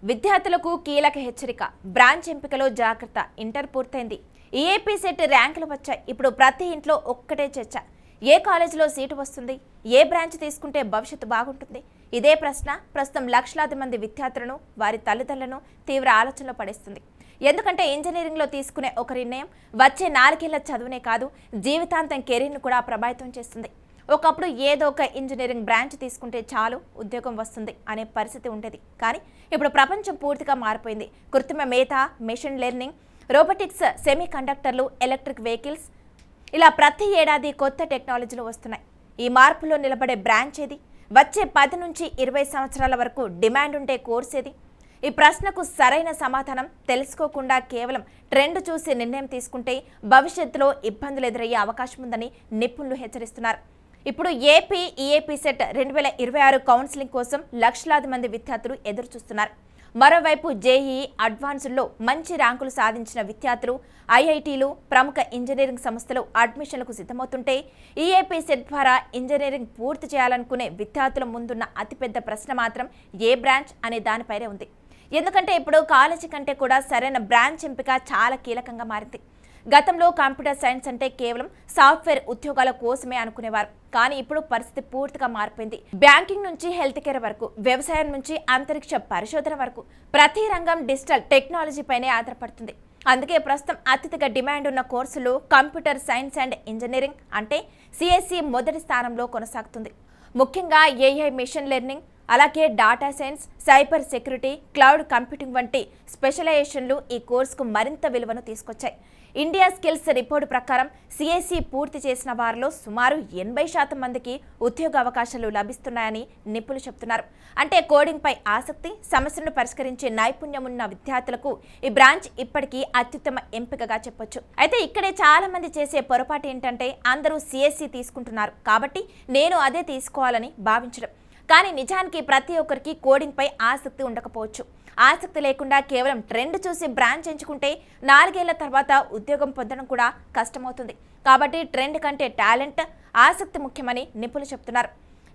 విద్యార్థులకు కీలక హెచ్చరిక. బ్రాంచ్ ఎంపికలో జాగ్రత్త. ఇంటర్ పూర్తయింది. ఈఏపీ సెట్ ర్యాంకులు వచ్చాయి. ఇప్పుడు ప్రతి ఇంట్లో ఒక్కటే చర్చ. ఏ కాలేజీలో సీటు వస్తుంది? ఏ బ్రాంచ్ తీసుకుంటే భవిష్యత్తు బాగుంటుంది? ఇదే ప్రశ్న ప్రస్తుతం లక్షలాది మంది విద్యార్థులను, వారి తల్లిదండ్రులను తీవ్ర ఆలోచనలో పడేస్తుంది. ఎందుకంటే ఇంజనీరింగ్లో తీసుకునే ఒక నిర్ణయం వచ్చే 4 ఏళ్ల చదువునే కాదు, జీవితాంతం కెరీర్ను కూడా ప్రభావితం చేస్తుంది. ఒకప్పుడు ఏదో ఒక ఇంజనీరింగ్ బ్రాంచ్ తీసుకుంటే చాలు, ఉద్యోగం వస్తుంది అనే పరిస్థితి ఉండేది. కానీ ఇప్పుడు ప్రపంచం పూర్తిగా మారిపోయింది. కృత్రిమ మేధ, మెషిన్ లెర్నింగ్, రోబోటిక్స్, సెమీ కండక్టర్లు, ఎలక్ట్రిక్ వెహికల్స్, ఇలా ప్రతి ఏడాది కొత్త టెక్నాలజీలు వస్తున్నాయి. ఈ మార్పులో నిలబడే బ్రాంచ్ ఏది? వచ్చే 10 నుంచి 20 సంవత్సరాల వరకు డిమాండ్ ఉండే కోర్స్ ఏది? ఈ ప్రశ్నకు సరైన సమాధానం తెలుసుకోకుండా కేవలం ట్రెండ్ చూసి నిర్ణయం తీసుకుంటే భవిష్యత్తులో ఇబ్బందులు ఎదురయ్యే అవకాశం ఉందని నిపుణులు హెచ్చరిస్తున్నారు. ఇప్పుడు ఏపీ ఈఏపీ సెట్ 2026 కౌన్సిలింగ్ కోసం లక్షలాది మంది విద్యార్థులు ఎదురు చూస్తున్నారు. మరోవైపు జేఈఈ అడ్వాన్స్డ్లో మంచి ర్యాంకులు సాధించిన విద్యార్థులు ఐఐటీలు, ప్రముఖ ఇంజనీరింగ్ సంస్థలు అడ్మిషన్లకు సిద్ధమవుతుంటే ఈఏపీ సెట్ ద్వారా ఇంజనీరింగ్ పూర్తి చేయాలనుకునే విద్యార్థుల ముందున్న అతిపెద్ద ప్రశ్న మాత్రం ఏ బ్రాంచ్ అనే దానిపైనే ఉంది. ఎందుకంటే ఇప్పుడు కాలేజీ కంటే కూడా సరైన బ్రాంచ్ ఎంపిక చాలా కీలకంగా మారింది. గతంలో కంప్యూటర్ సైన్స్ అంటే కేవలం సాఫ్ట్వేర్ ఉద్యోగాల కోసమే అనుకునేవారు. కానీ ఇప్పుడు పరిస్థితి పూర్తిగా మారిపోయింది. బ్యాంకింగ్ నుంచి హెల్త్ కేర్ వరకు, వ్యవసాయం నుంచి అంతరిక్ష పరిశోధన వరకు ప్రతి రంగం డిజిటల్ టెక్నాలజీపైనే ఆధారపడుతుంది. అందుకే ప్రస్తుతం అత్యధిక డిమాండ్ ఉన్న కోర్సులు కంప్యూటర్ సైన్స్ అండ్ ఇంజనీరింగ్ అంటే సిఎస్సి మొదటి స్థానంలో కొనసాగుతుంది. ముఖ్యంగా ఏఐ, మెషిన్ లెర్నింగ్, అలాగే data science, cyber security, cloud computing వంటి స్పెషలైజేషన్లు ఈ కోర్సుకు మరింత విలువను తీసుకొచ్చాయి. ఇండియా స్కిల్స్ రిపోర్టు ప్రకారం సిఎస్సి పూర్తి చేసిన వారిలో సుమారు 80% మందికి ఉద్యోగ అవకాశాలు లభిస్తున్నాయని నిపుణులు చెబుతున్నారు. అంటే కోడింగ్పై ఆసక్తి, సమస్యలను పరిష్కరించే నైపుణ్యం ఉన్న విద్యార్థులకు ఈ బ్రాంచ్ ఇప్పటికీ అత్యుత్తమ ఎంపికగా చెప్పొచ్చు. అయితే ఇక్కడే చాలా మంది చేసే పొరపాటు ఏంటంటే అందరూ సిఎస్సి తీసుకుంటున్నారు కాబట్టి నేను అదే తీసుకోవాలని భావించడం. కానీ నిజానికి ప్రతి ఒక్కరికి కోడింగ్పై ఆసక్తి ఉండకపోవచ్చు. ఆసక్తి లేకుండా కేవలం ట్రెండ్ చూసి బ్రాంచ్ ఎంచుకుంటే 4 ఏళ్ల తర్వాత ఉద్యోగం పొందడం కూడా కష్టమవుతుంది. కాబట్టి ట్రెండ్ కంటే టాలెంట్, ఆసక్తి ముఖ్యమని నిపుణులు చెప్తున్నారు.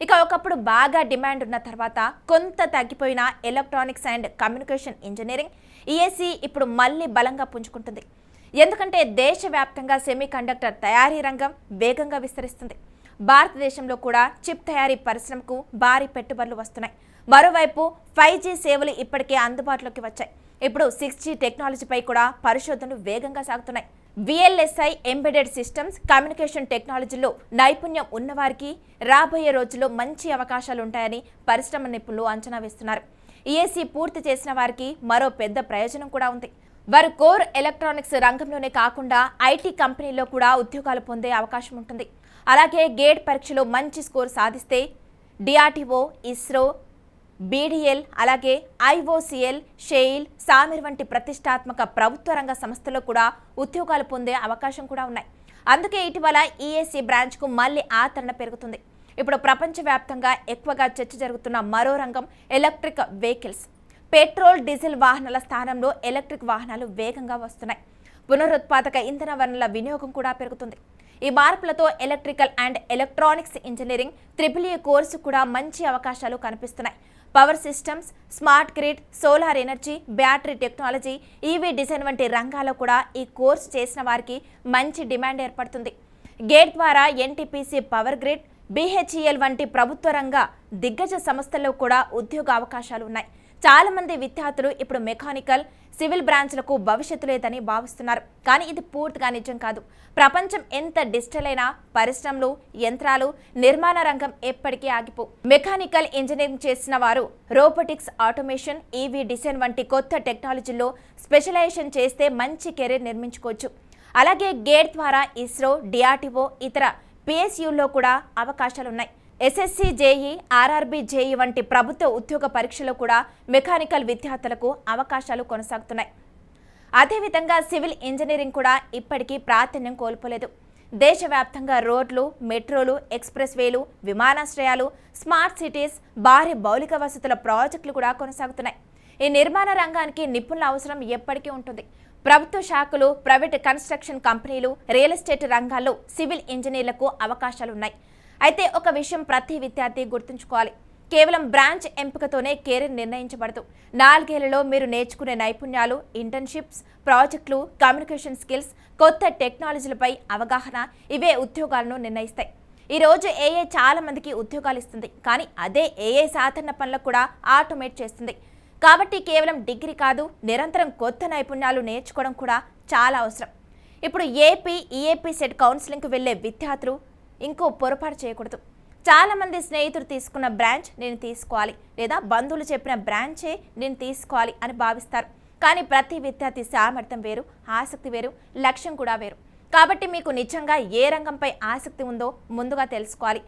ఇక ఒకప్పుడు బాగా డిమాండ్ ఉన్న తర్వాత కొంత తగ్గిపోయిన electronics and communication engineering ECE ఇప్పుడు మళ్ళీ బలంగా పుంజుకుంటుంది. ఎందుకంటే దేశవ్యాప్తంగా సెమీ కండక్టర్ తయారీ రంగం వేగంగా విస్తరిస్తుంది. భారతదేశంలో కూడా చిప్ తయారీ పరిశ్రమకు భారీ పెట్టుబడులు వస్తున్నాయి. మరోవైపు 5G సేవలు ఇప్పటికే అందుబాటులోకి వచ్చాయి. ఇప్పుడు 6G టెక్నాలజీపై కూడా పరిశోధనలు వేగంగా సాగుతున్నాయి. VLSI, ఎంబెడెడ్ సిస్టమ్స్, కమ్యూనికేషన్ టెక్నాలజీలో నైపుణ్యం ఉన్నవారికి రాబోయే రోజుల్లో మంచి అవకాశాలు ఉంటాయని పరిశ్రమ నిపుణులు అంచనా వేస్తున్నారు. ఈఎస్సి పూర్తి చేసిన వారికి మరో పెద్ద ప్రయోజనం కూడా ఉంది. వారు కోర్ ఎలక్ట్రానిక్స్ రంగంలోనే కాకుండా ఐటీ కంపెనీల్లో కూడా ఉద్యోగాలు పొందే అవకాశం ఉంటుంది. అలాగే గేట్ పరీక్షలో మంచి స్కోర్ సాధిస్తే డిఆర్డిఓ, ఇస్రో, బీడీఎల్, అలాగే ఐఓసిఎల్, షెయిల్, సామిర్ వంటి ప్రతిష్టాత్మక ప్రభుత్వ రంగ సంస్థల్లో కూడా ఉద్యోగాలు పొందే అవకాశం కూడా ఉన్నాయి. అందుకే ఇటీవల ఈఎస్సి బ్రాంచ్కు మళ్ళీ ఆదరణ పెరుగుతుంది. ఇప్పుడు ప్రపంచవ్యాప్తంగా ఎక్కువగా చర్చ జరుగుతున్న మరో రంగం ఎలక్ట్రిక్ వెహికల్స్. పెట్రోల్, డీజిల్ వాహనాల స్థానంలో ఎలక్ట్రిక్ వాహనాలు వేగంగా వస్తున్నాయి. పునరుత్పాదక ఇంధన వనరుల వినియోగం కూడా పెరుగుతుంది. ఈ మార్పులతో electrical and electronics engineering EEE course కూడా మంచి అవకాశాలు కనిపిస్తున్నాయి. Power systems, smart grid, solar energy, battery technology, EV design వంటి రంగాల్లో కూడా ఈ కోర్సు చేసిన వారికి మంచి డిమాండ్ ఏర్పడుతుంది. గేట్ ద్వారా ఎన్టీపీసీ, పవర్ గ్రిడ్, BHEL వంటి ప్రభుత్వ రంగ దిగ్గజ సంస్థల్లో కూడా ఉద్యోగ అవకాశాలు ఉన్నాయి. చాలా మంది విద్యార్థులు ఇప్పుడు మెకానికల్, సివిల్ బ్రాంచ్లకు భవిష్యత్తు లేదని భావిస్తున్నారు. కానీ ఇది పూర్తిగా నిజం కాదు. ప్రపంచం ఎంత డిజిటల్ అయినా పరిశ్రమలు, యంత్రాలు, నిర్మాణ రంగం ఎప్పటికీ ఆగిపో. మెకానికల్ ఇంజనీరింగ్ చేసిన వారు రోబోటిక్స్, ఆటోమేషన్, ఈవీ డిజైన్ వంటి కొత్త టెక్నాలజీల్లో స్పెషలైజేషన్ చేస్తే మంచి కెరీర్ నిర్మించుకోవచ్చు. అలాగే గేట్ ద్వారా ఇస్రో, డిఆర్డిఓ, ఇతర PSUల్లో కూడా అవకాశాలున్నాయి. SSC, JEE, RRB, JEE వంటి ప్రభుత్వ ఉద్యోగ పరీక్షలో కూడా మెకానికల్ విద్యార్థులకు అవకాశాలు కొనసాగుతున్నాయి. అదేవిధంగా సివిల్ ఇంజనీరింగ్ కూడా ఇప్పటికీ ప్రాధాన్యం కోల్పోలేదు. దేశవ్యాప్తంగా రోడ్లు, మెట్రోలు, ఎక్స్ప్రెస్ వేలు, విమానాశ్రయాలు, స్మార్ట్ సిటీస్, భారీ మౌలిక వసతుల ప్రాజెక్టులు కూడా కొనసాగుతున్నాయి. ఈ నిర్మాణ రంగానికి నిపుణుల అవసరం ఎప్పటికీ ఉంటుంది. ప్రభుత్వ శాఖలు, ప్రైవేట్ కన్స్ట్రక్షన్ కంపెనీలు, రియల్ ఎస్టేట్ రంగాల్లో సివిల్ ఇంజనీర్లకు అవకాశాలున్నాయి. అయితే ఒక విషయం ప్రతి విద్యార్థి గుర్తుంచుకోవాలి. కేవలం బ్రాంచ్ ఎంపికతోనే కెరీర్ నిర్ణయించబడదు. 4 ఏళ్లలో మీరు నేర్చుకునే నైపుణ్యాలు, ఇంటర్న్షిప్స్, ప్రాజెక్టులు, కమ్యూనికేషన్ స్కిల్స్, కొత్త టెక్నాలజీలపై అవగాహన ఇవే ఉద్యోగాలను నిర్ణయిస్తాయి. ఈ రోజు ఏఐ చాలా మందికి ఉద్యోగాలు ఇస్తుంది, కానీ అదే ఏఐ సాధారణ పనులకు కూడా ఆటోమేట్ చేస్తుంది. కాబట్టి కేవలం డిగ్రీ కాదు, నిరంతరం కొత్త నైపుణ్యాలు నేర్చుకోవడం కూడా చాలా అవసరం. ఇప్పుడు ఏపీ ఈఏపీ సెట్ కౌన్సిలింగ్కి వెళ్లే విద్యార్థులు ఇంకో పొరపాటు చేయకూడదు. చాలా మంది స్నేహితులు తీసుకున్న బ్రాంచ్ నేను తీసుకోవాలి, లేదా బంధువులు చెప్పిన బ్రాంచే నేను తీసుకోవాలి అని భావిస్తారు. కానీ ప్రతి విద్యార్థి సామర్థ్యం వేరు, ఆసక్తి వేరు, లక్ష్యం కూడా వేరు. కాబట్టి మీకు నిజంగా ఏ రంగంపై ఆసక్తి ఉందో ముందుగా తెలుసుకోవాలి.